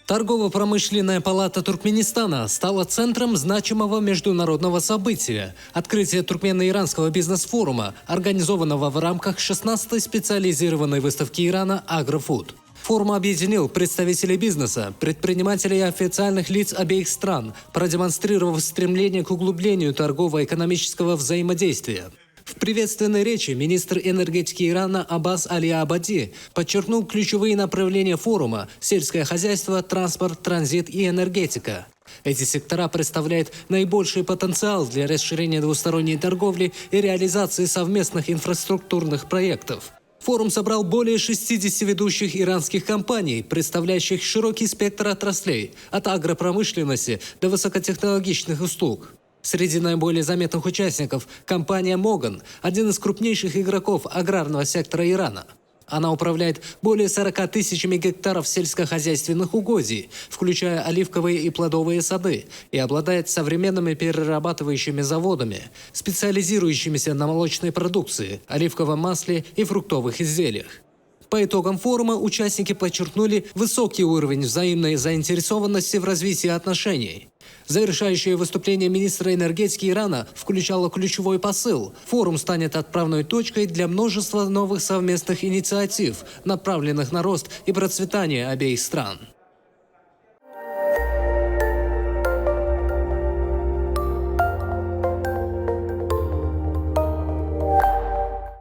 Торгово-промышленная палата Туркменистана стала центром значимого международного события – открытия туркмено-иранского бизнес-форума, организованного в рамках 16-й специализированной выставки Ирана «Агрофуд». Форум объединил представителей бизнеса, предпринимателей и официальных лиц обеих стран, продемонстрировав стремление к углублению торгово-экономического взаимодействия. В приветственной речи министр энергетики Ирана Аббас Али-Абади подчеркнул ключевые направления форума – сельское хозяйство, транспорт, транзит и энергетика. Эти сектора представляют наибольший потенциал для расширения двусторонней торговли и реализации совместных инфраструктурных проектов. Форум собрал более 60 ведущих иранских компаний, представляющих широкий спектр отраслей – от агропромышленности до высокотехнологичных услуг. Среди наиболее заметных участников – компания «Моган», один из крупнейших игроков аграрного сектора Ирана. Она управляет более 40 тысячами гектаров сельскохозяйственных угодий, включая оливковые и плодовые сады, и обладает современными перерабатывающими заводами, специализирующимися на молочной продукции, оливковом масле и фруктовых изделиях. По итогам форума участники подчеркнули высокий уровень взаимной заинтересованности в развитии отношений. Завершающее выступление министра энергетики Ирана включало ключевой посыл. Форум станет отправной точкой для множества новых совместных инициатив, направленных на рост и процветание обеих стран.